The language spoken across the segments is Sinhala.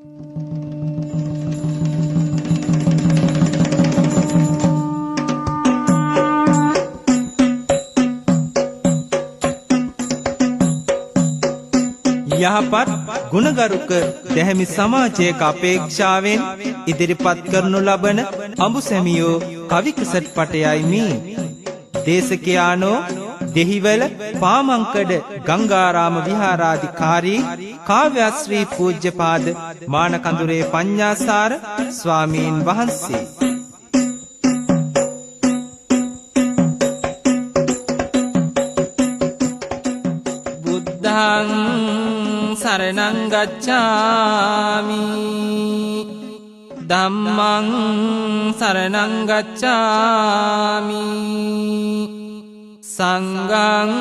යහපත් ගුණගරුක දැහැමි සමාජයක අපේක්ෂාවෙන් ඉදිරිපත් කරනු ලබන අඹුසැමියෝ කවි කසට් පටයයි මේ. දේශකයානෝ දෙහිවල පාමංකඩ ගංගාරාම විහාරාධිකාරී කාව්‍යශ්‍රී පූජ්‍යපාද මානකඳුරේ පඤ්ඤාසාර ස්වාමීන් වහන්සේ. බුද්ධං සරණං ගච්ඡාමි ධම්මං සරණං ගච්ඡාමි සංඝං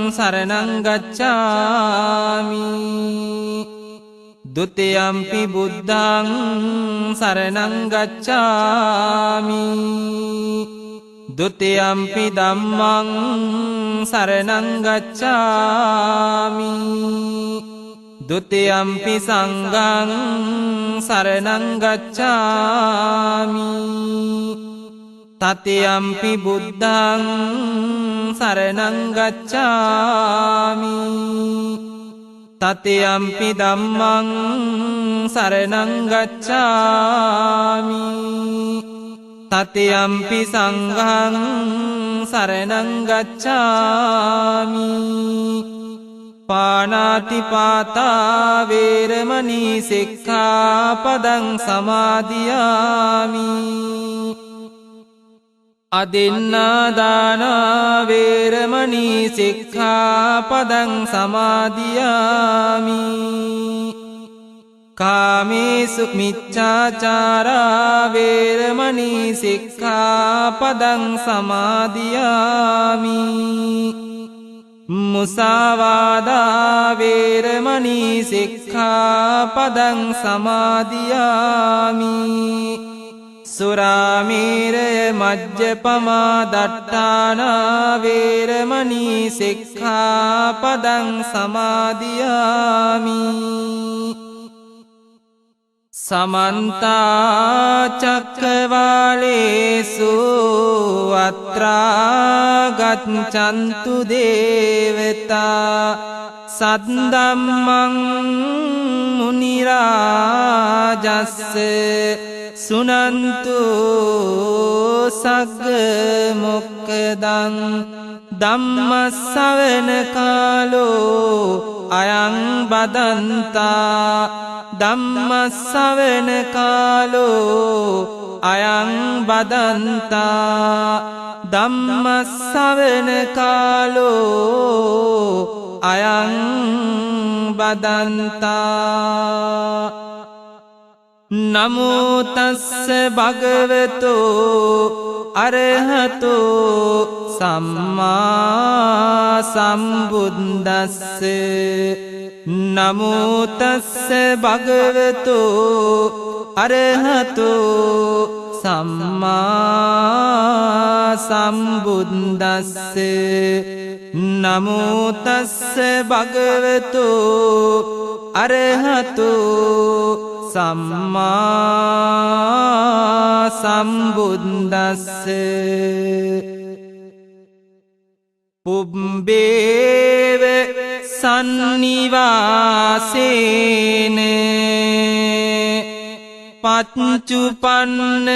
සරණං ගච්ඡාමි ဒ ුතියම්පි බුද්ධං සරණං ගච්ඡාමි ဒ ුතියම්පි ධම්මං සරණං ගච්ඡාමි ဒ ුතියම්පි සංඝං සරණං ගච්ඡාමි တတိယံ පි බුද්ධං සරණං ගච්ඡාමි တတိယံ පි ධම්මං සරණං ගච්ඡාමි တတိယံ පි සංඝං සරණං ගච්ඡාමි පාණාති පාතා වේරමණී සික්ඛාපදං සමාදියාමි අදින්නා දාන වේරමණී සික්ඛාපදං සමාදියාමි කාමේසු මිච්ඡාචාරා වේරමණී සික්ඛාපදං සමාදියාමි මුසාවාදා වේරමණී සික්ඛාපදං සමාදියාමි සුරාමේරය මජ්ජපමා දට්ඨානා වේරමණී සික්ඛාපදං සමාදියාමි සමන්ත චක්කවාලේසු අත්‍රා ගච්ඡන්තු දේවතා සද්දම්මං මුනි රාජස්ස සුනන්තු සග්ග මොක්ඛදං ධම්ම ශ්‍රවණ කාලෝ අයං බදන්තා ධම්ම ශ්‍රවණ කාලෝ අයං බදන්තා ධම්ම ශ්‍රවණ කාලෝ අයං බදන්තා නමෝ තස්ස භගවතෝ අරහතෝ සම්මා සම්බුද්දස්ස නමෝ තස්ස භගවතෝ අරහතෝ සම්මා සම්බුද්දස්ස නමෝ තස්ස භගවතෝ අරහතෝ සම්මා සම්බුද්දස්ස පුබ්බේව සන්නිවාසේන පච්චුපන්න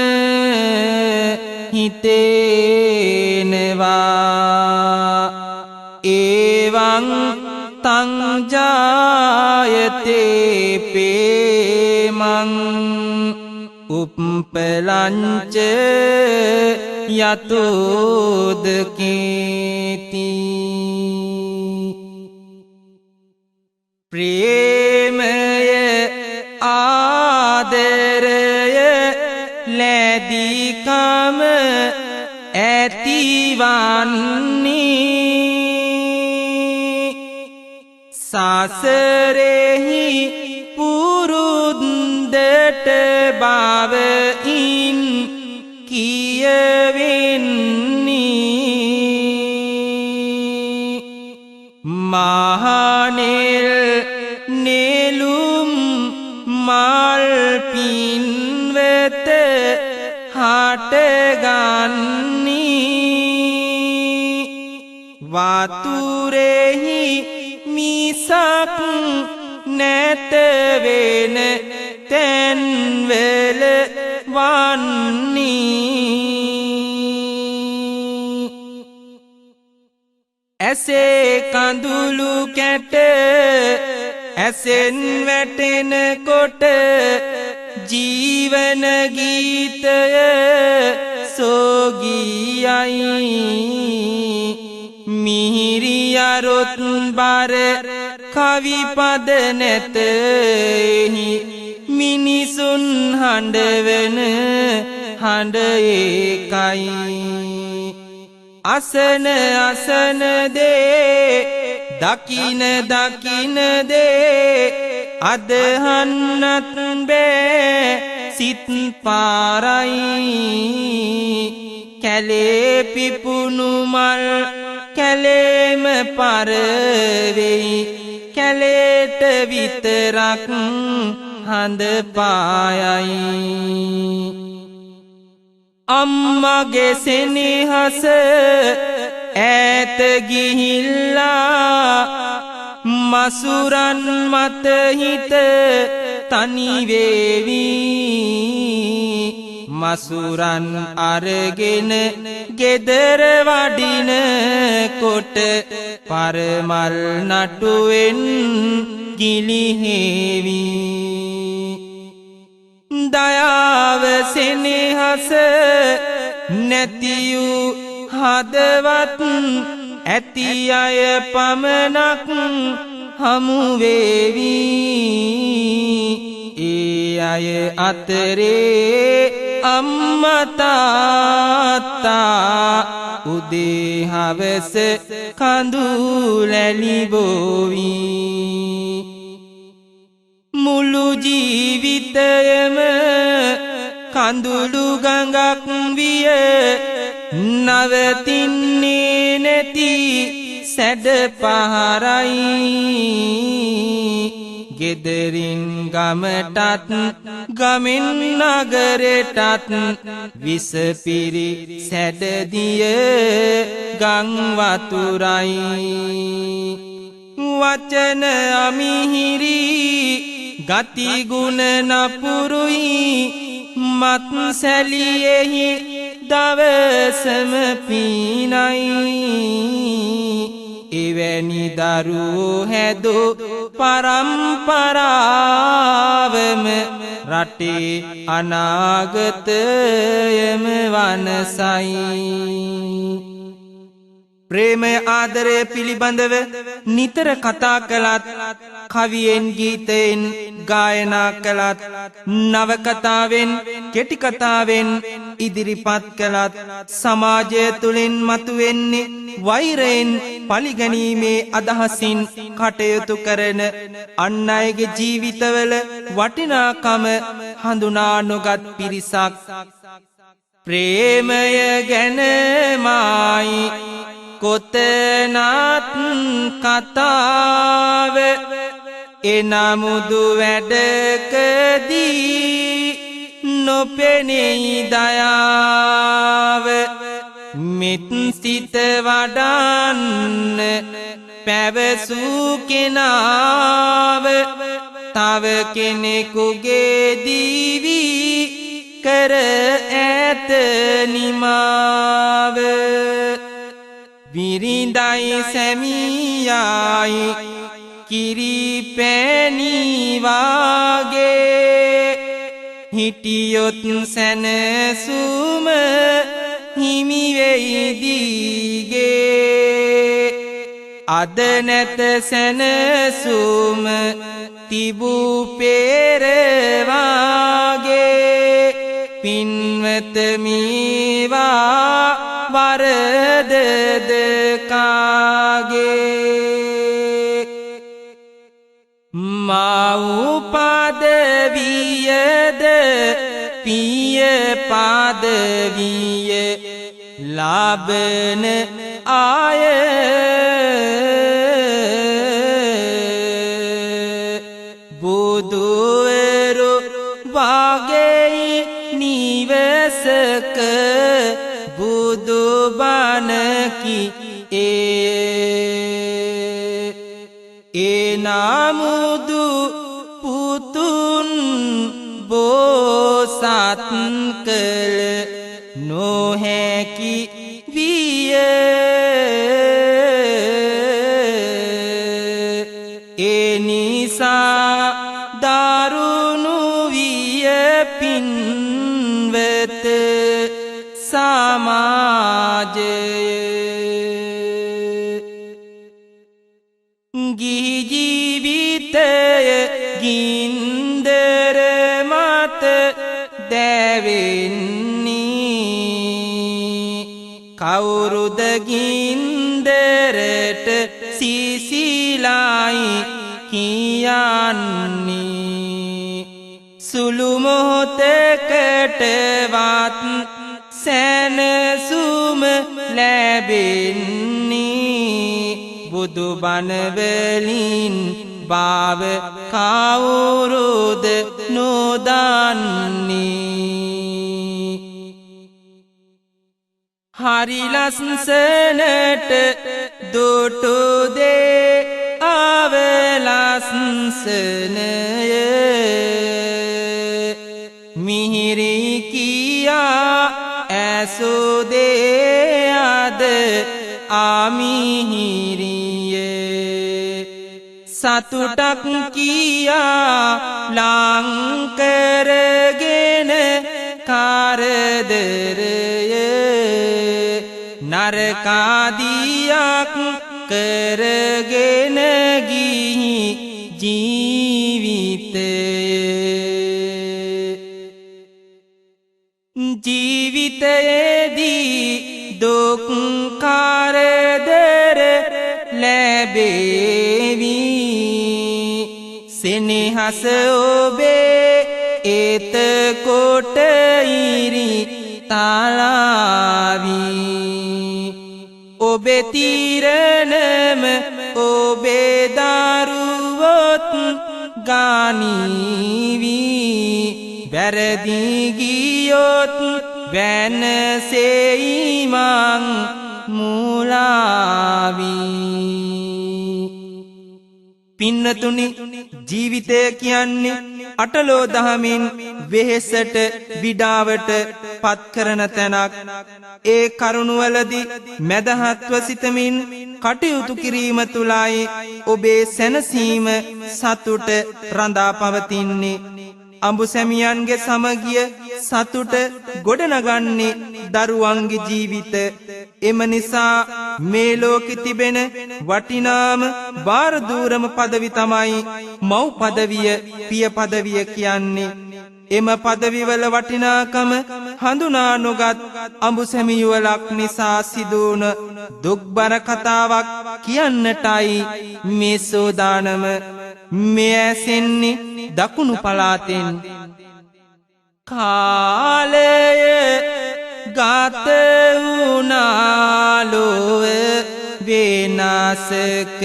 හිතේනවා එවං තං ජායතේ පේමං උප්පලංච යතෝදකේති ප්‍රේමය ආදරය ලැබීකම ඇතිවන්නේ සසරෙහි පුරුද්දට බවයින් කියවෙන්නේ මහනෙල් නෙළුම් මල් පින්වෙත හටගන්නී වතුරෙහි මිසක් නැත වෙන තැන්වල වන්නී ඇසේ කඳුළු කැට ඇසෙන් වැටෙන කොට ජීවන ගීතය සෝගියයි මිහිරියරොත් බර කවි පද නැතෙහි මිනිසුන් හඬවන හඬ ඒකයි අසන අසන දේ දකින දකින දේ අදහන්නත් බෑ සිත් පාරයි කැලේ පිපුණු මල් කැලේම පරවෙයි කැලේට විතරක් හඳ පායයි අම්මගේ සෙනෙහස ඈත ගිහිල්ලා මසුරන් මත හිත තනි වේවි මසුරන් අරගෙන ගෙදර වඩින කොට පරමල් නටුවෙන් ගිලිහෙවි දයාව සෙනෙහස නැතියූ හදවත් ඇති අය පමණක් හමු වේවි ඒ අය අතරේ අම්මා තාත්තා උදේ හවස කඳුලැලි බෝවි මුළු ජීවිතයම කඳුළු ගඟක් විය නවතින්නේ නැති සැඩ පහරයි ගෙදරින් ගමටත් ගමෙන් නගරටත් විසපිරි සැඩදිය ගං වතුරයි වචන අමිහිරි ගතිගුණ නපුරුයි මත් සැලියෙහි දවසම පීනයි එවැනි දරුවෝ හැදෝ පරම්පරාවම රටේ අනාගතයම වනසයි ප්‍රේමය ආදරය පිළිබඳව නිතර කතා කළත් කවියෙන් ගීතයෙන් ගායනා කළත් නවකතාවෙන් කෙටි කතාවෙන් ඉදිරිපත් කළත් සමාජය තුළින් මතුවෙන්නේ වෛරයෙන් පලිගැනීමේ අදහසින් කටයුතු කරන අන් අයගේ ජීවිතවල වටිනාකම හඳුනා නොගත් පිරිසක් ප්‍රේමය ගැනමයි කොතනත් කතාව එනමුදු වැඩකදී නොපෙනෙයි දයාව මෙත් සිත වඩන්න පැවසූ කෙනාව තව කෙනෙකුගේ දිවි කර ඇත නිමාව විරිඳයි සැමියායි කිරි පැණි වාගේ හිටියොත් සැනසුම හිමි වෙයි දීගේ අද නැත සැනසුම තිබූ පෙර වාගේ පින්වත මේවා වරදද කාගේ මව් පදවියද පිය පදවිය ලබන ආය බුදුව සොඳුරු වාගේ නිවසක බුදු බණකි ඒ නාමුදු පුතුන් බෝසත් කළ නොහැකි විය ඒ නිසා දරුණු විය පින්වත සමාජය ගිහි ජීවිතය ගින්දර මත දැවෙන්නේ කවුරුද ගින්දරට සිසිලයි කියන්නේ සුළු මොහොතකටවත් සැනසුම ලැබෙන්නේ බුදු බණ වලින් බව කවුරුද නොදන්නේ හරි ලස්සනට දුටු දේ අවලස්සනය මිහිරි කියා ඇසුදේ අද ආමිහිරිය සතුටක් කියා ලංකරගෙන කරදරය නරකාදියක් කරගෙන ගිහි ජීවිතය ජීවිතයේදී දුක් කරදර ලැබේවි සෙනෙහස ඔබේ එතකොට ඉරි තලාවි ඔබේ තීරණම ඔබේ දරුවොත් ගානීවි වැරදි ගියොත් වෙනසෙයි මං මුලාවි පින්නතුනි ජීවිතය කියන්නේ අටලෝ දහමින් වෙහෙසට විඩාවට පත් කරන තැනක් ඒ කරුණවලදී මැදහත්ව සිතමින් කටයුතු කිරීම තුලයි ඔබේ සැනසීම සතුට රඳා පවතින්නේ අඹු සැමියන්ගේ සමගිය සතුට ගොඩනගන්නේ දරුවන්ගේ ජීවිත එම නිසා මේ ලෝකෙ තිබෙන වටිනාම බාරදූරම පදවි තමයි මව් පදවිය පිය පදවිය කියන්නේ එම පදවිවල වටිනාකම හඳුනා නොගත් අඹු සැමියුවලක් නිසා සිදුවන දුක්බර කතාවක් කියන්නටයි මේ සෝදානම මේ ඇසෙන්නේ දකුණු පළාතෙන් කාලය ගත වුණාලොව වෙනසක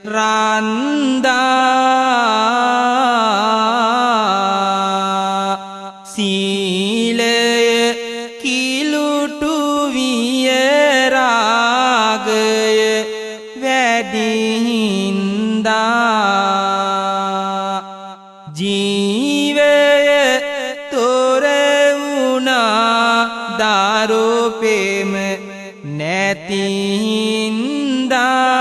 රන්දා සීලය කිලුටු විය රාගය වැඩි හින්දා ජීවය තොර වුණා දාරුපෙම නැති හින්දා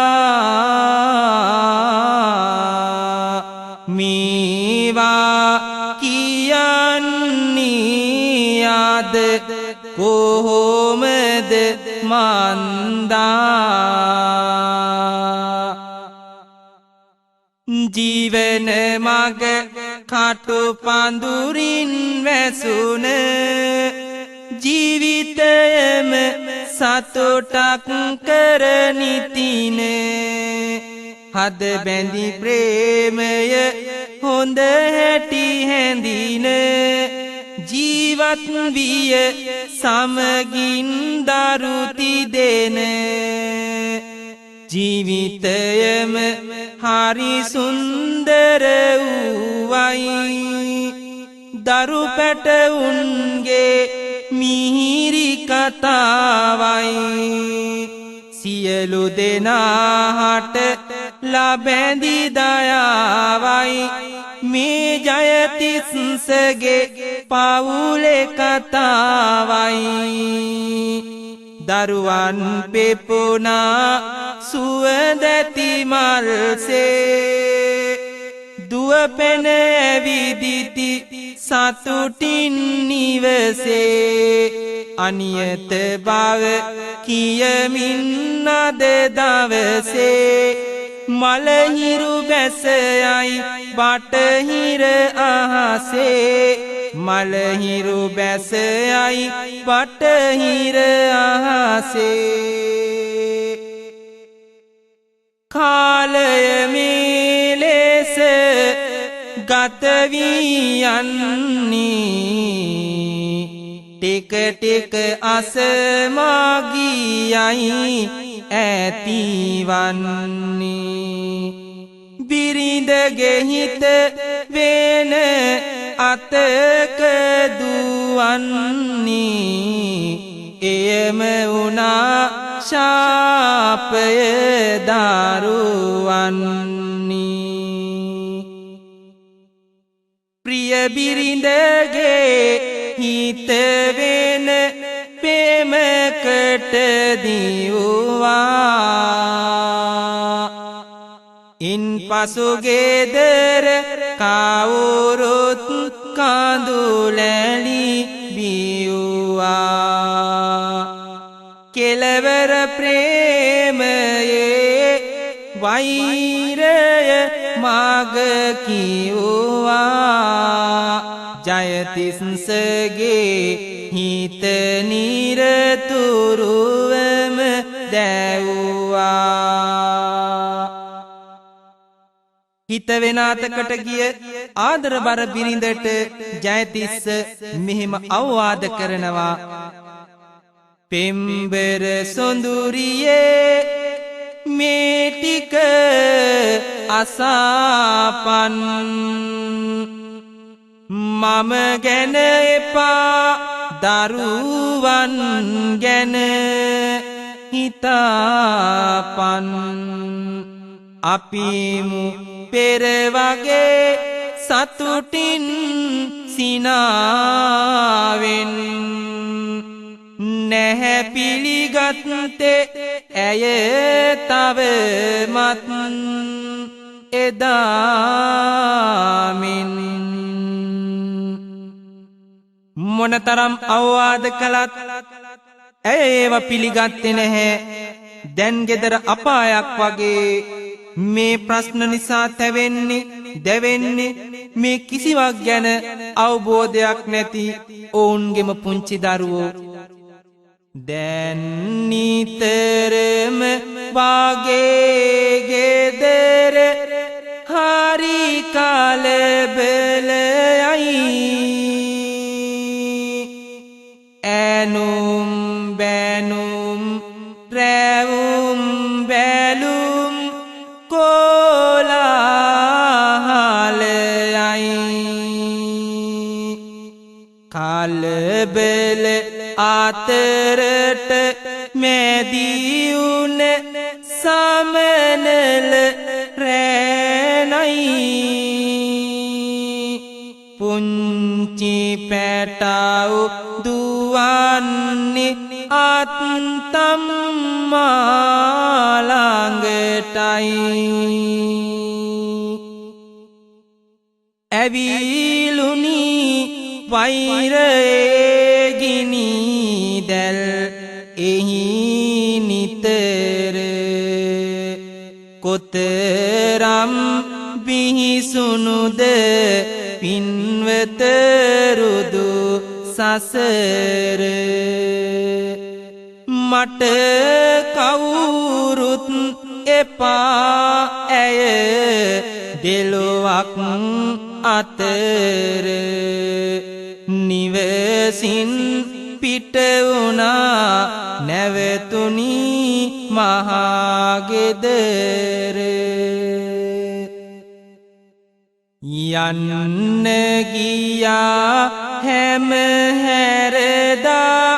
මේවා කියන්නේ අද කොහොමද මන්දා ජීවන මග කටු පඳුරින් වැසුන ජීවිතයම සතුටක් කරනිතින හද බැඳි ප්‍රේමය හොඳ හැටි හැඳින ජීවත් විය සමගින් දරුති දෙන ජීවිතයම හරි සුන්දර වූවයි දරු පැටවුන්ගේ මිහිරි කතාවයි සියලු දෙනාට ලබැඳි දයාවයි මේ ජයතිස්සගේ පවුලේ කතාවයි දරුවන් පෙපුනා සුවඳැති මල්සේ දුව පැන ඇවිදිති සතුටින් නිවසේ අනියත බව කියමින් අද දවසේ මලහිරු බැසයයි බටහිර අහසේ මලහිරු බැසයයි බටහිර අහසේ කාලය මේ ලෙස ගත වී යන්නේ ටික ටික අසමාගියයි ඇතිවන්නේ බිරිඳගේ හිත වෙන අතක දුවන්නේ එයම වුණා ශාපය දරුවන්නේ ප්‍රිය බිරිඳගේ හිත වෙන පෙමකට දිව්වා ඉන් පසු ගෙදර කවුරුත් කඳුලැලි බිව්වා කෙලවර ප්‍රේමයේ වෛරය මග කිව්වා ජයතිස්සගේ හිත නිරතුරුවම දැව්වා හිත වෙන අතකට ගිය ආදරබර බිරිඳට ජයතිස්ස මෙහෙම අවවාද කරනවා පෙම්බර සොඳුරියේ මේ ටික අසාපන් මම ගැන එපා දරුවන් ගැන හිතාපන් අපිමු පෙර වගේ සතුටින් සිනාවෙන් නැහැ පිළිගත්තේ ඇය තවමත් එදාමින් මොනතරම් අවවාද කළත් ඇය ඒව පිළිගත්තේ නැහැ දැන් ගෙදර අපායක් වගේ මේ ප්‍රශ්න නිසා තැවෙන්නේ දැවෙන්නේ මේ කිසිවක් ගැන අවබෝධයක් නැති ඔවුන්ගෙම පුංචි දරුවෝ දැන් නිතරම වාගේ ගෙදර හරි කලබලයි ඇනුම් බැනුම් රැවුම් බැලුම් කොලාහලයි කලබල අතරට මැදිවුන සමනල රැනයි පුංචි පැටව් දුවන්නේ අත්තම්මා ළඟටයි ඇවිලුනි වෛරයේ ගිනි දැල් එහි නිතර කොතරම් බිහිසුනුද පින්වත රුදු සසර මට කවුරුත් එපා ඇය දෙලොවක් අතර නිවසින් පිට වුණා නැවතුණි මම මහගෙදර යන්න ගියා හැම හැරදා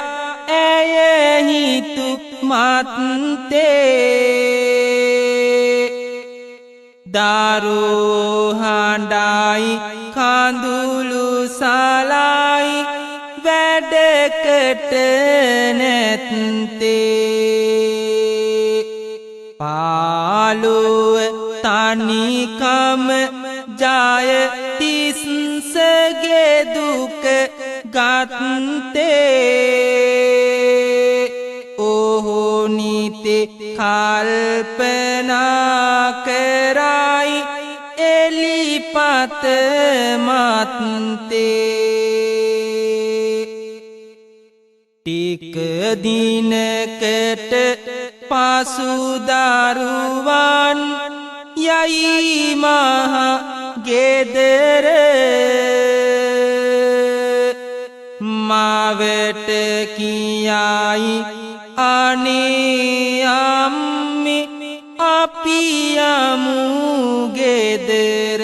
ඇය හිතු මත්තේ දරුවෝ හඬයි කඳුළු සලයි වැඩකට නැත්තේ පාළුව තනිකම ජය තිස්සගේ දුක ගත්තේ ඔහු නිතේ කල්පනා කරයි එලිපත මත්තේ ටික දිනකට පසු දරුවන් යයි මහ ගෙදර මාවට කියයි අනේ අම්මේ අපි යමු ගෙදර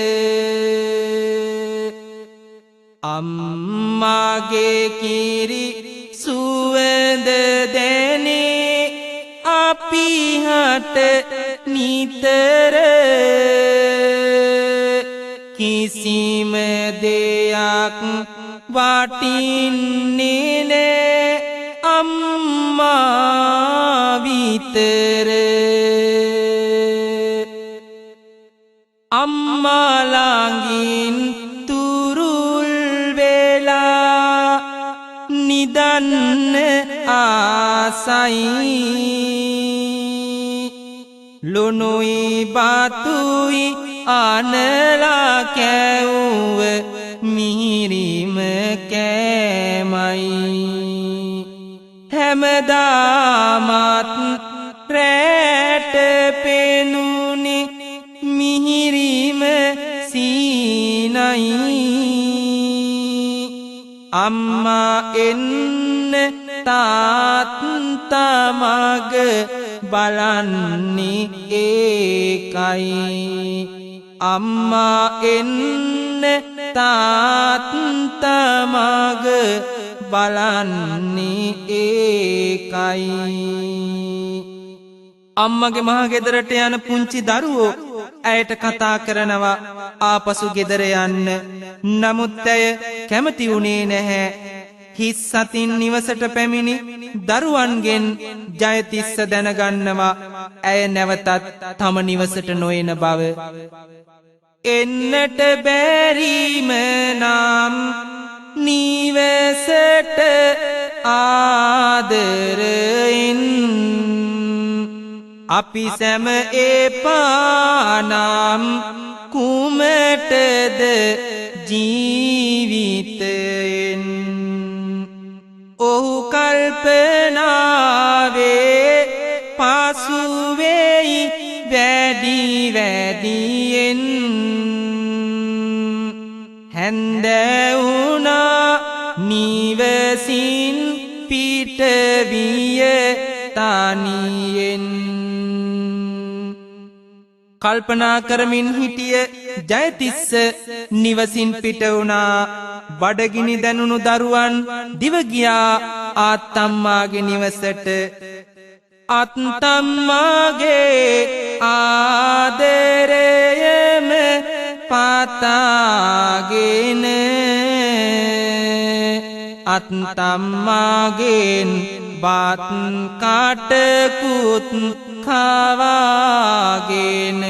අම්මාගේ කිරි සුවඳ දැනේ අපි හට නිතර කිසිම දෙයක් වටින්නේ නෑ අම්මා විතර අම්මා ළඟින් තුරුල් වෙලා නිදන්න ආසයි ලුණුයි බතුයි අනලා කැවුව මිහිරිම කෑමයි හැමදාමත් රැට පෙනුනි මිහිරිම සීනයි අම්මා එන්න තාත්තා මග බලන්නේ ඒකයි අම්මා එන්න තාත්තා මග බලන්නේ ඒකයි අම්මගේ මහ ගෙදරට යන පුංචි දරුවෝ ඇයට කතා කරනවා ආපසු ගෙදර යන්න නමුත් ඇය කැමති වුණේ නැහැ හිස් සතින් නිවසට පැමිණි දරුවන්ගෙන් ජයතිස්ස දැනගන්නවා ඇය නැවතත් තම නිවසට නොයන බව එන්නට බැරිම නම් නිවසට ආදරෙන් අපි සැම එපානම් කුමටද ජීවිතයෙන් ඔහු කල්පනාවේ පසුවෙයි වැඩි වැඩියෙන් හැන්දැවුණා නිවසින් පිටවිය තනියෙන් කල්පනා කරමින් හිටිය ජයතිස්ස නිවසින් පිට වුණා බඩගිනි දැනුණු දරුවන් දිව ගියා ආත්තම්මාගේ නිවසට අත්තම්මාගේ ආදරයම පතාගෙන අත්තම්මාගෙන් බත් කටකුත් කවාගෙන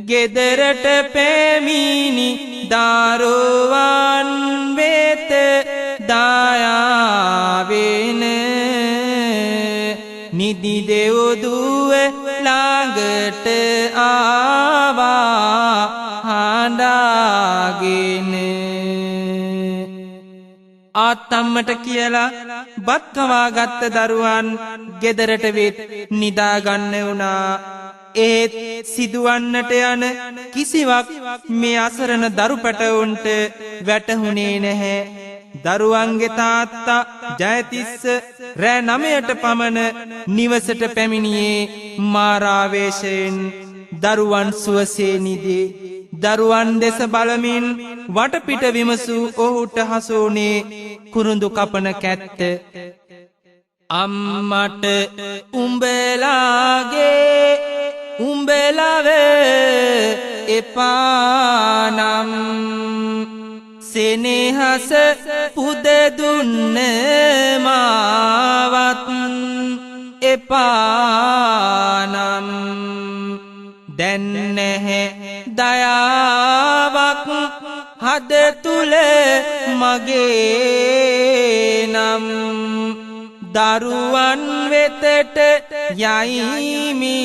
ගෙදරට පැමිණි දරුවන් වෙත දායාවෙන නිදි දෙව්දුව ළඟට ආවා හඬාගෙන ආත්තම්මට කියලා බත් කවාගත්ත දරුවන් ගෙදරට වෙත් නිදාගන්න වුණා ඒත් සිදුවන්නට යන කිසිවක් මේ අසරණ දරු පැටවුන්ට වැටහුණේ නැහැ දරුවන්ගේ තාත්තා ජයතිස්ස රෑ 9ට පමණ නිවසට පැමිණියේ මාරාවේශයෙන් දරුවන් සුවසේ නිදී දරුවන් දෙස බලමින් වටපිට විමසූ ඔහුට හසුනේ කුරුඳු කපන කැත්ත. අම්මට උඹලාව එපානම් සෙනෙහස පුද දුන්න මාවත් එපානම් දැන් නැහැ දයාවක් හද තුල මගේ නම් දරුවන් වෙතට යයිමි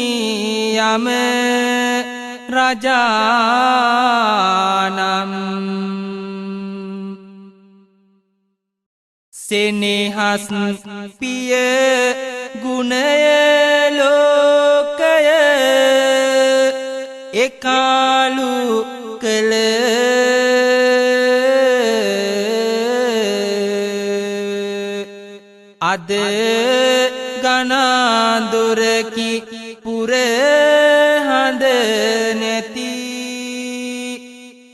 යම රජානම් සෙනෙහස් පිය ගුණය ලෝකය එකාලු කළ අද ගනාඳුරකි පුර හඳ නැති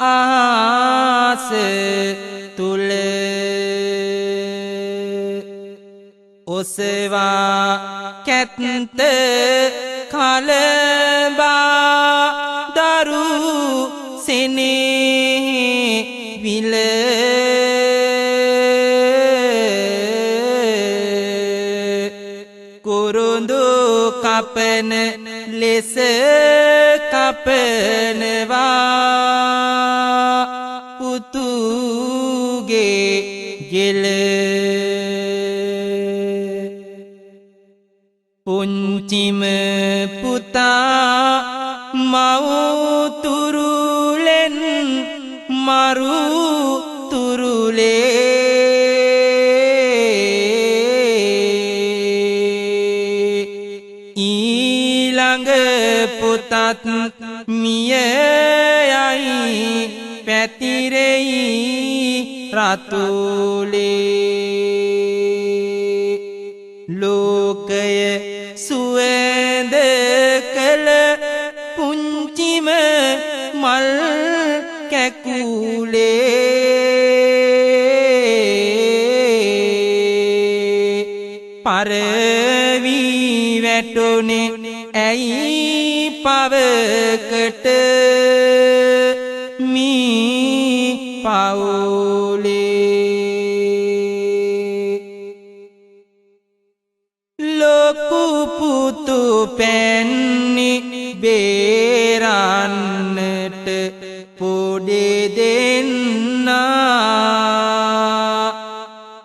ආස තුල ඔසවා කැත්ත කලබා දරු සෙනෙහි විල කුරුඳු කපන ලෙස කපනවා පුතුගේ ගෙල පුංචිම පුතා මව්තුරුලෙන් මරු තුරුලේ ඊළඟ පුතත් මිය යයි පැතිරෙයි රතුලේ ලෝකය සුවඳ කළ පුංචිම මල් කැකුලේ පරවි වැටුනේ ඇයි පවකට මී පවුලේ ලොකු පුතු පැන්නි බේරන්නට පොඩි දෙන්නා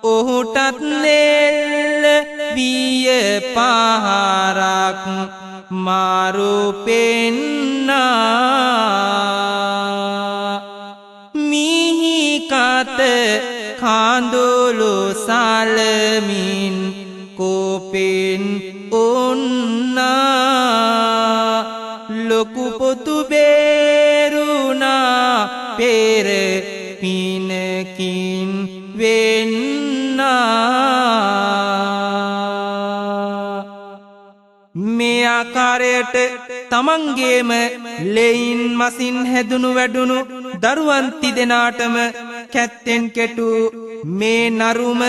ඔහුටත් නෙල්ල විය පහරක් මාරු පෙන්නා මිහි කත කඳුළු සලමින් කෝපෙන් උන්නා ලොකු පුතු බේරුණා පෙර පිනකින් වෙන්නා මේ ආකාරයට තමන්ගේම ලෙයින් මසින් හැදුණු වැඩුණු දරුවන් තිදෙනාටම කැත්තෙන් කෙටු මේ නරුම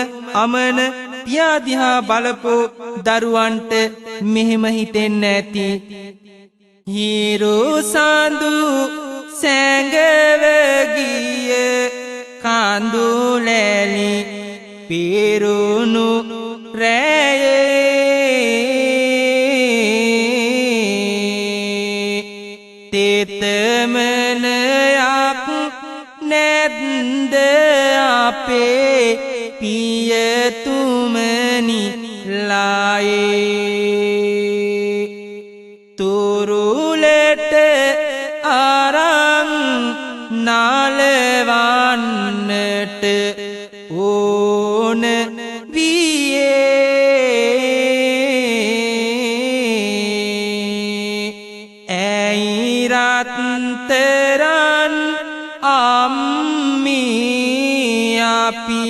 අමන පියා දිහා බලපු දරුවන්ට මෙහෙම හිතෙන්න ඇති හිරු සඳු සැඟව ගිය කඳු ලැලි පිරුණු රැයේ තෙතමනයක් නැද්ද අපේ පියතුමනි ලායේ තුරුලට අරන් නාලවන්නට ඕන වියේ ඇයි රත්තරන් අම්මි අපි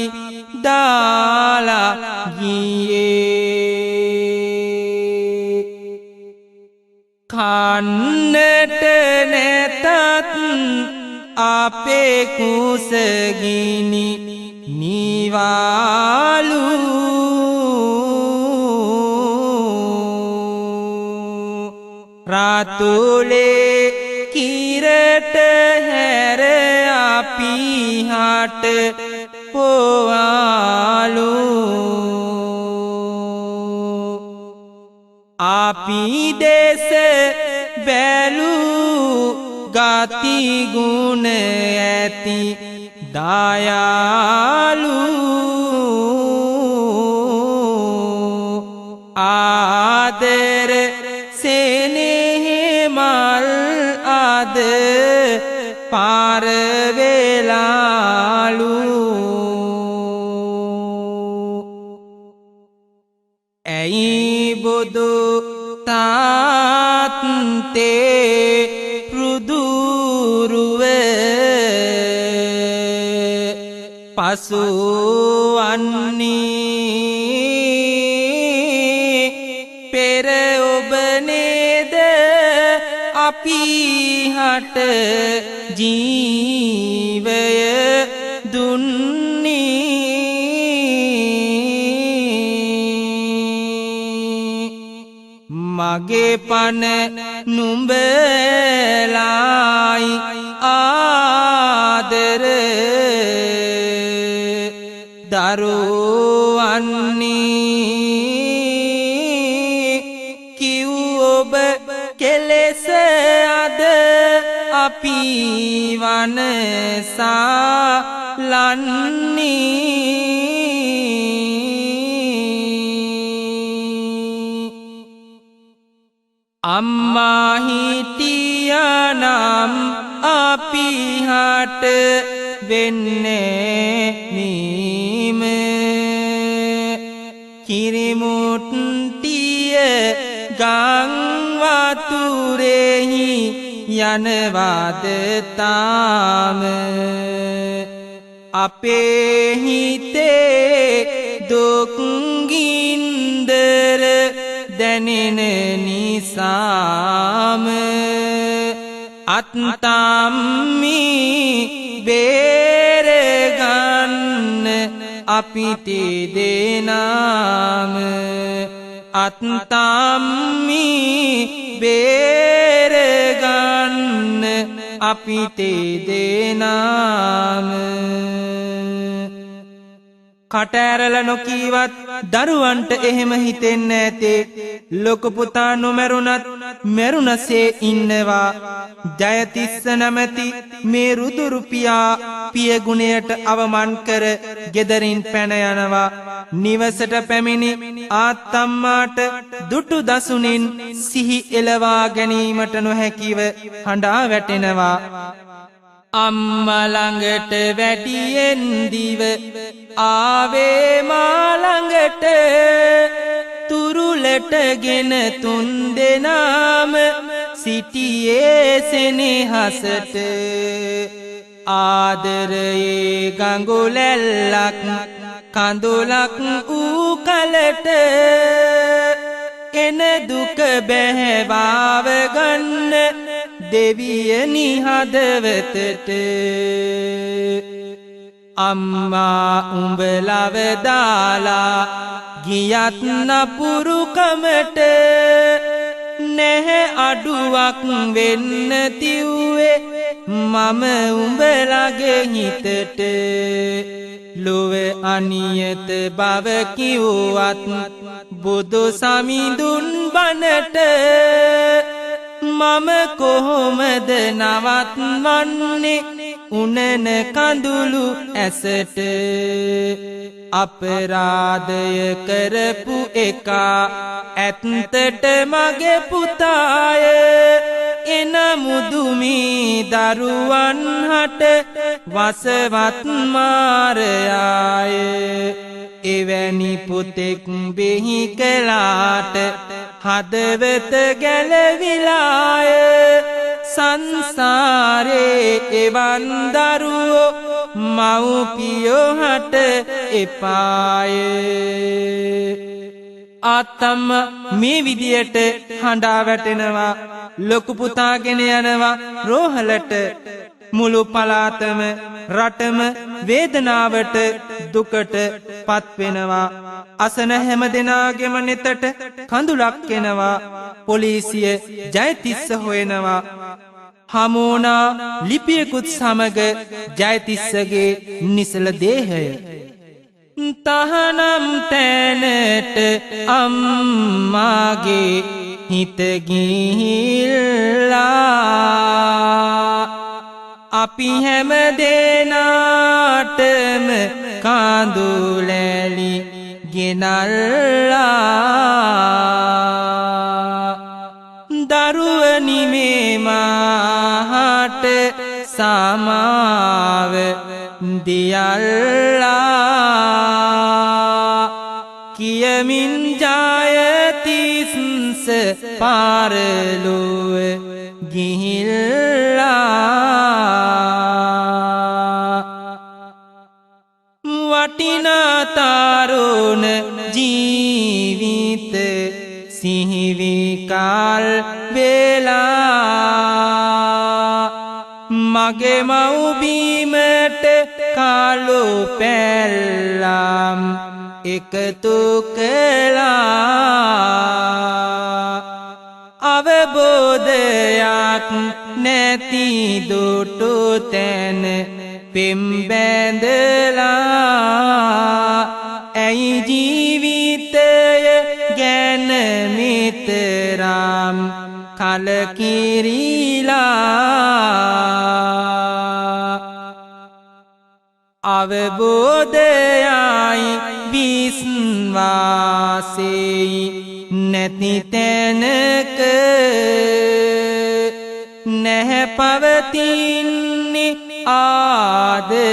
දාලා ගියේ අන්නට නැතත් අපේ කුසගිනි නිවාලු රාතුලේ කිරට හැර අපි හට පොවාලු අපි දෙස බැලු ගති ගුණ ඇති දයාලු ආදර සෙනෙහි මල් අද පාරවෙලාලු ඇයි බුදු තාත්තේ පෘදුරුව පසුවන්නේ පෙර ඔබ නේද අපි හට ජීවය දුන්නේ මගේ පන නුඹලායි ආදර දරුවන්නේ කිව් ඔබ කෙලෙස අද අපි වනසා ලන්නේ අම්මා හිටියනම් අපි හට වෙන්නේ නීම කිරිමුට්ටිය ගං වතුරෙහි යනවාද තාම අපේ හිතේ දුක් ගින්දර දැනෙන නිසාම අත්තම්මි බේරගන්න අපිට දෙනාම අත්තම්මි බේරගන්න අපිට දෙනාම කටඇරල නොකීවත් දරුවන්ට එහෙම හිතෙන්නේ නැතේ ලොකු පුතා නොමරුණත් මරුණසේ ඉන්නවා ජයතිස්ස නැමැති මේ රුදුරු පියා පියගුණයට අවමන් කර ගෙදරින් පැන යනවා නිවසට පැමිණි ආත්තම්මාට දුටු දසුනින් සිහි එළවා ගැනීමට නොහැකිව හඬා වැටෙනවා අම්මා ළඟට වැටියෙන් දිව ආවේ මා ළඟට තුරුලටගෙන තුන් දෙනාම සිටියේ සෙනෙහසට ආදරයේ ගඟුලැල්ලක් කඳුලක් ඌ කලට එන දුක බැහැවාව ගන්න දෙවියනි හදවතට අම්මා උඹ ලව දාලා ගියත් නපුරුකමට නැහැ අඩුවක් වෙන්න තිව්වේ මම උඹලගේ හිතට ලොව අනියත බව කිව්වත් බුදු සමිඳුන් බණට මම කොහොමද නවත්වන්නේ උනන කඳුළු ඇසට අපරාධය කරපු එකා ඇත්තට මගේ පුතාය එන මුදුමී දරුවන් හට වසවත් මාරයාය එවැනි පුතෙක් බිහි කළාට හදවත ගැලවිලාය සංසාරේ එවන් දරුවෝ මව්පියෝ හට එපාය ආත්තම්ම මේ විදියට හඬා වැටෙනවා ලොකු පුතාගෙන යනවා රෝහලට. මුළු පළාතම රටම වේදනාවට දුකට පත්වෙනවා. අසන හැම දෙනාගේම නෙතට කඳුලක් එනවා. පොලිසිය ජයතිස්ස හොයනවා. හමුණා ලිපියකුත් සමග ජයතිස්සගේ නිසල දේහය. තහනම් තැනට අම්මාගේ හිත ගිහිල්ලා අපි හැම දෙනාටම කඳුලැලි ගෙනල්ලා දරුවනි මේ මාහට සමාව දියල්ලා කියමින් ජයතිස්ස පාරලොව ගිහිල්ලා වටිනා තරුණ ජීවිත සිහිවිකල් වෙලා මගේ මව්බිමට කාලු පැල්ලම් එකතු කළා. අවබෝධයක් නැති දුටු තැන පෙම් බැඳලා ඇයි ජීවිතය ගැන මිතරම් කලකිරිලා අවබෝධයයි විශ්වාසෙයි නැති තැනක නැහැ පවතින්නේ ආදරයක්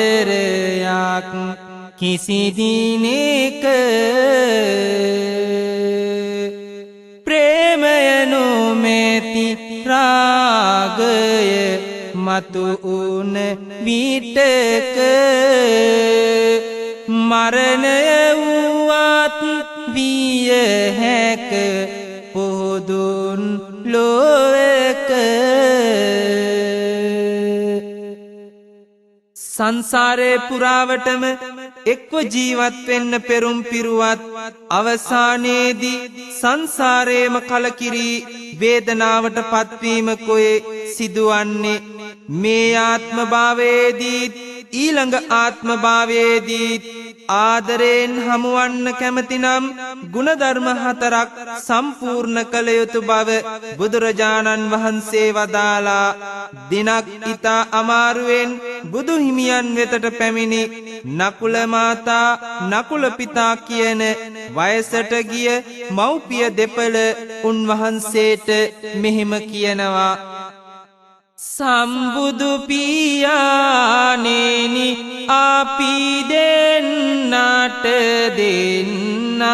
කිසි දිනක. ප්‍රේමය නොමැති රාගය මතු උන විටක මරණය වුවත් විය හැක පොදුන් ලොවක. සංසාරේ පුරාවටම එක්ව ජීවත් වෙන්න පෙරුම් පිරුවත් අවසානයේදී සංසාරේම කලකිරී වේදනාවට පත්වීම කොයි සිදුවන්නේ. මේ ආත්ම භාවයේදී ඊළඟ ආත්ම භාවයේදී ආදරයෙන් හමුවන්න කැමතිනම් ගුණධර්ම 4ක් සම්පූර්ණ කළ යුතු බව බුදුරජාණන් වහන්සේ වදාලා. දිනක් ඊතා අමාරුවෙන් බුදු හිමියන් වෙතට පැමිණි නකුල මාතා නකුල පිතා කියන වයසට ගිය මව්පිය දෙපළ උන්වහන්සේට මෙහෙම කියනවා. සම්බුදු පියාණෙනි අපි දෙන්නට දෙන්නා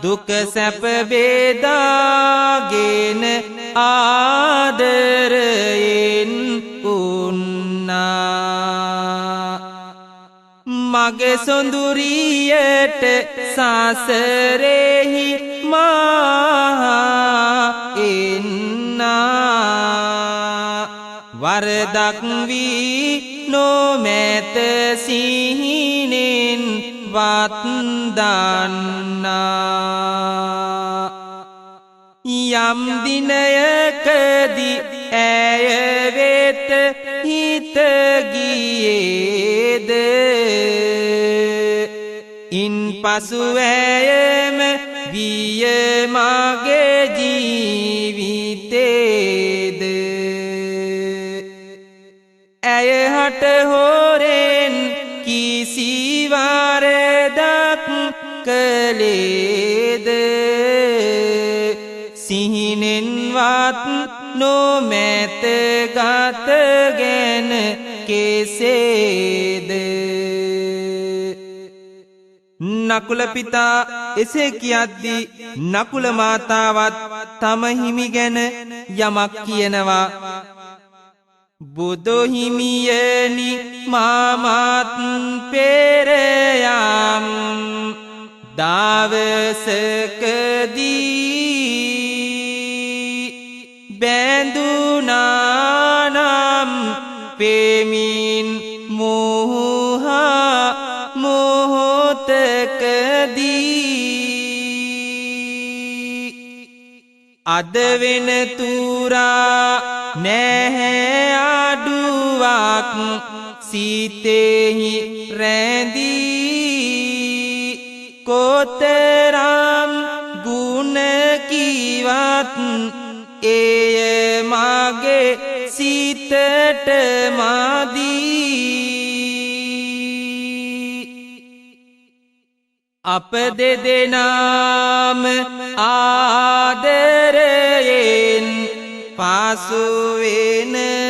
දුක සැප බෙදාගෙන ආදරයෙන් උන්නා මගේ සොඳුරියට සසරෙහි මා එන්නා වරදක් වී නොමැත සිහිනෙන් වත් දන්නා යම් දිනයකදී ඇය වෙත හිත ගියේද ඉන් පසු ඇයම විය මගේ ජීවිතේද ඇය හට හොරෙන් කිසි වරදක් කළේද සිහිනෙන්වත් නොමැත ගත ගැන කෙසේද නකුල පිතා එසේ කියද්දී නකුල මාතාවත් තම හිමි ගැන යමක් කියනවා බුදු හිමියනි මාමත් පෙර යම් දවසකදී බැඳුනානම් පෙමින් මෝහා මොහොතකදී අද වෙන තුරා නැහැ අඩුවක් සිතෙහි රැඳී කොතරම් ගුණ කිවත් එය මගේ සිතට මදී අප දෙදෙනාම ආදරයෙන් පාසු වෙනවා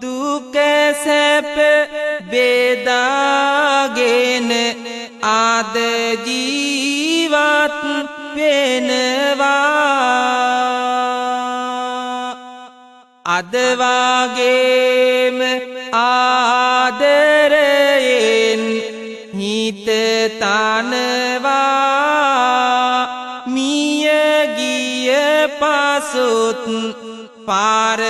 දුක සැප බෙදාගෙන ආද ජීවත් වෙනවා අද වගේම ආදරයෙන් හිත තනවා මිය ගිය පසුත් පාරලොවදිත්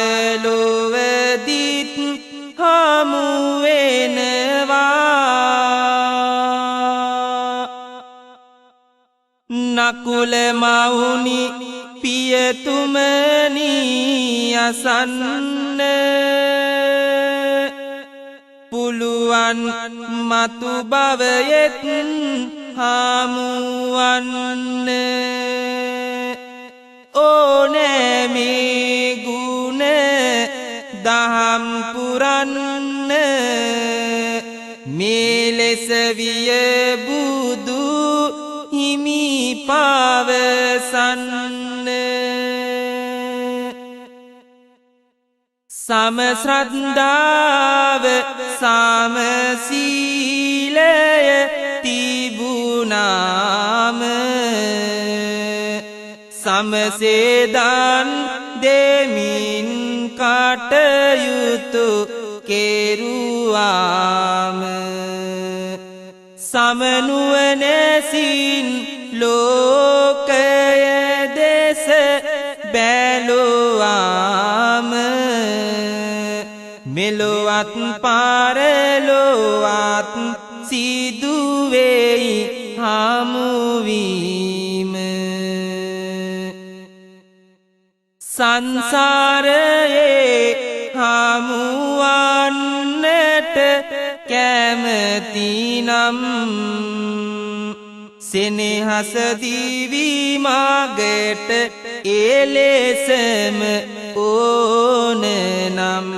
හමු වෙනවා නකුල මවුනි පියතුමනි අසන්න පුළුවන් මතු භවයෙත් හමුවන්න ඕනෑ මේ ගුණ දහම් පුරන්න මේ ලෙස විය බුදු හිමි පවසන්න සම ශ්‍රද්ධාව සම සීලය තිබුණාම සමසේදන් දෙමින් කටයුතු කෙරුවාම සමනුවනැසින් ලෝකය දෙස බැලුවාම මෙලොවත් පාරලොවත් සිදුවෙයි හමුවීම සංසාරයේ හමුවන්නට කැමතිනම් සෙනෙහස දිවි මාගට එලෙසම ඕනනම්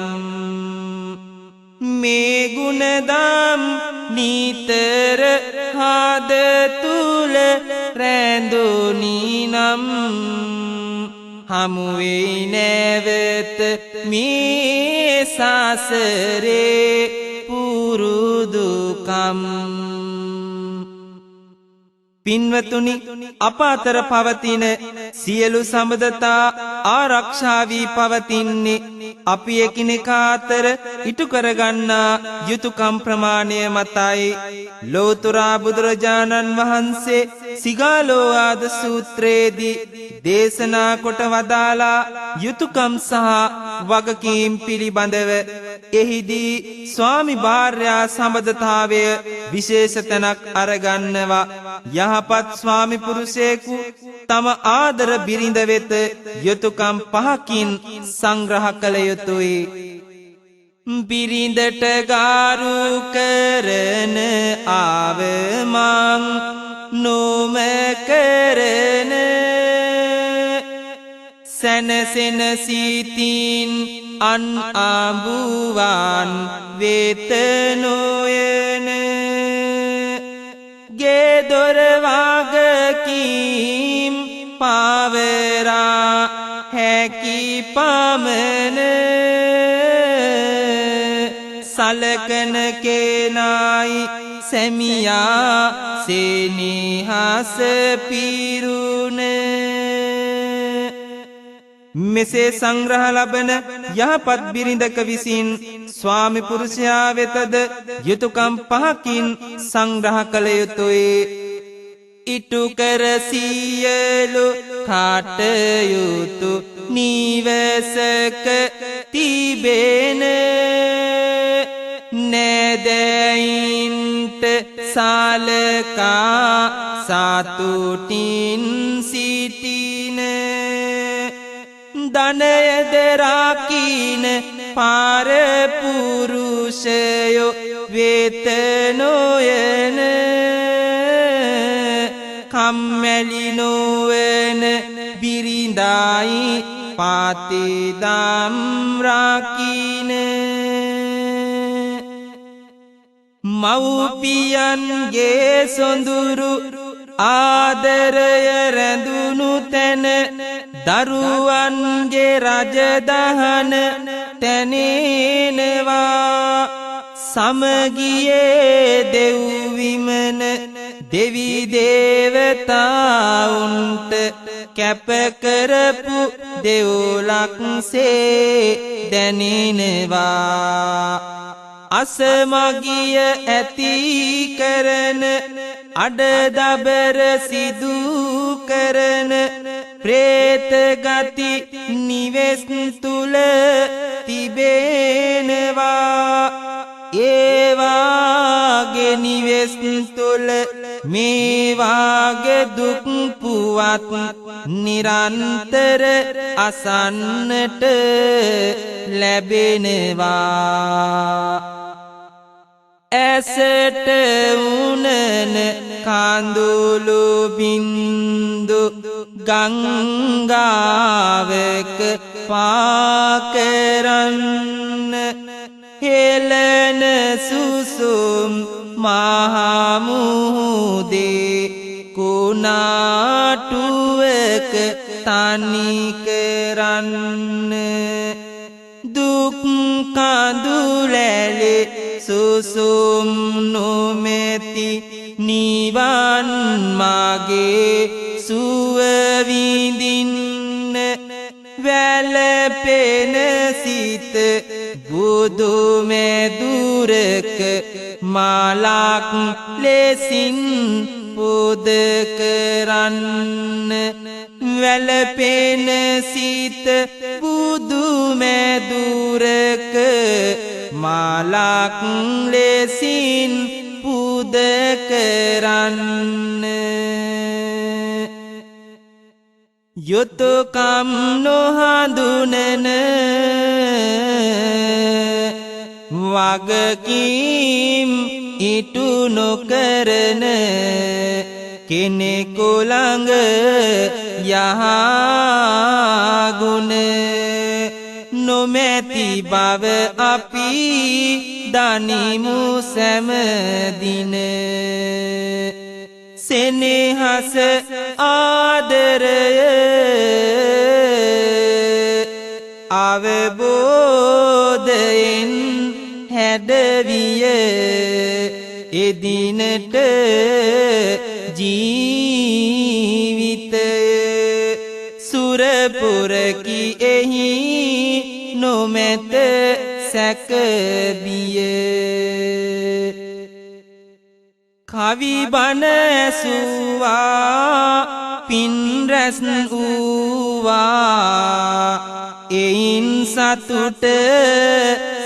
මේ ගුණදම් නිතර හද තුල රැඳුනිනම් හමුවෙයි නැවත මේ සසරේ පුරුදුකම් පින්වතුනි අප අතර පවතින සියලු සම්බන්ධතා ආරක්ෂා වී පවතින්නේ අපි එකිනෙකා අතර ඉටු කරගන්නා යුතුයකම් ප්‍රමාණය මතයි ලෝතර බුදුරජාණන් වහන්සේ සිගාලෝවාද සූත්‍රයේදී දේශනා කොට වදාලා යුතුයකම් සහ වගකීම් පිළිබඳව එහිදී ස්වාමි භාර්යා සම්බන්ධතාවය විශේෂ තැනක් අරගන්නවා යහපත් ස්වාමි පුරුෂයෙකු තම ආදර බිරිඳ වෙත යුතුයකම් පහකින් සංග්‍රහ කළ යුතුයි බිරිඳට ගාරු කරන ආවමං නොම කරන සැනසෙන සිතින් අන් ආඹුවන් වෙත නොයන ගේ දොර වගකීම් පවරා හැකි පමණ සලකන කෙනායි සැමියා සෙනෙහස පිරුණ මෙසේ සංග්‍රහ ලබන යහපත් බිරිඳක විසින් ස්වාමි පුරුෂයා වෙතද යුතුයකම් පහකින් සංග්‍රහ කළ යුතුය ඉටු කර සියලු කටයුතු නිවසක තිබෙන නෑදෑයින්ට සලකා සතුටින් සිටින ධනයද රකින්න පරපුරුෂයෝ වෙත නොයන කම්මැලි නොවන බිරිඳයි පතිදම් රකින්න මව්පියන්ගේ සොඳුරු ආදරය රැඳුණු තැන දරුවන්ගේ රජදහන තැනෙනවා සමගියේ දෙව්විමන දෙවි දේවතාවුන්ට කැපකරපු දෙව්ලක්සේ දැනෙනවා අසමගිය ඇති කරන අඩදබර සිදු කරන ප්‍රේත ගති නිවෙස් තුල තිබෙනවා ඒවාගේ නිවෙස් තුල මේ වාගේ දුක් පුවත් නිරන්තර අසන්නට ලැබෙනවා ඇසට උනන කඳුළු බින්දු ගංගාවක පාකරන්න හෙළන සුසුම් මහමුහුදේ කුණාටුවක තනි කරන්න දුක් කඳුලැලේ සුසුම් නොමැති නිවන් මාගේ සුව විඳින්න වැළපෙන සිත බුදු මෙදුරක මාලක් ලෙසින් පුද කරන්න වැළපෙන සිත බුදු මෙදුරක මාලක් ලෙසින් පුද කරන්න යුතුයකම් නොහඳුනන වගකීම් ඉටු නොකරන කෙනෙකු ළඟ යහගුණ නොමැති බව අපි දනිමු සෑමදින සෙනෙහස ආදරය අවබෝධයෙන් හැඩවිය එදිනට ජීවිතය සුරපුරකි එහි නොමැත සැකබිය කවි බණ ඇසුවා පින් රැස් වූවා එයින් සතුට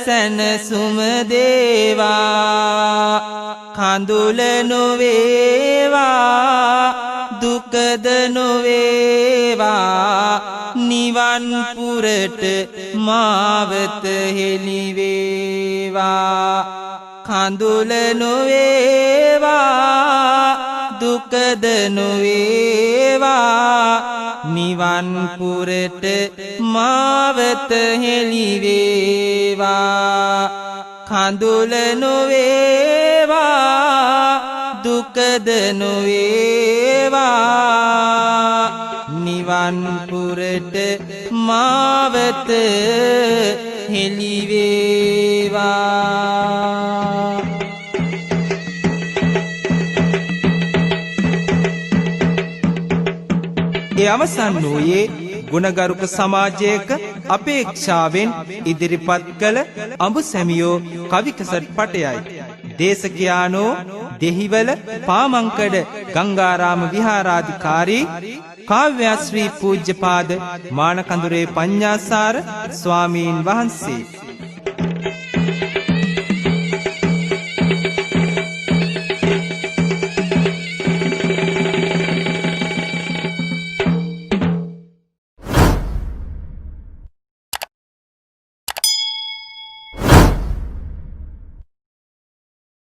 සැනසුම දේවා කඳුල නොවේවා දුකද නොවේවා නිවන් පුරට මාවත හෙළිවේවා කඳුල නොවේවා දුකද නොවේවා නිවන් පුරට මාවත හෙළිවේවා කඳුල නොවේවා දුකද නොවේවා නිවන් පුරට මාවත හෙළිවේවා ඒ අවසන් වූයේ ගුණගරුක සමාජයක අපේක්ෂාවෙන් ඉදිරිපත් කළ අඹ සැමියෝ කවි කැසට් පටයයි. දේශකයානෝ දෙහිවල පාමංකඩ ගංගාරාම විහාරාධිකාරී කාව්‍යශ්‍රී පූජ්‍යපාද මානකඳුරේ පඤ්ඤාසාර ස්වාමීන් වහන්සේ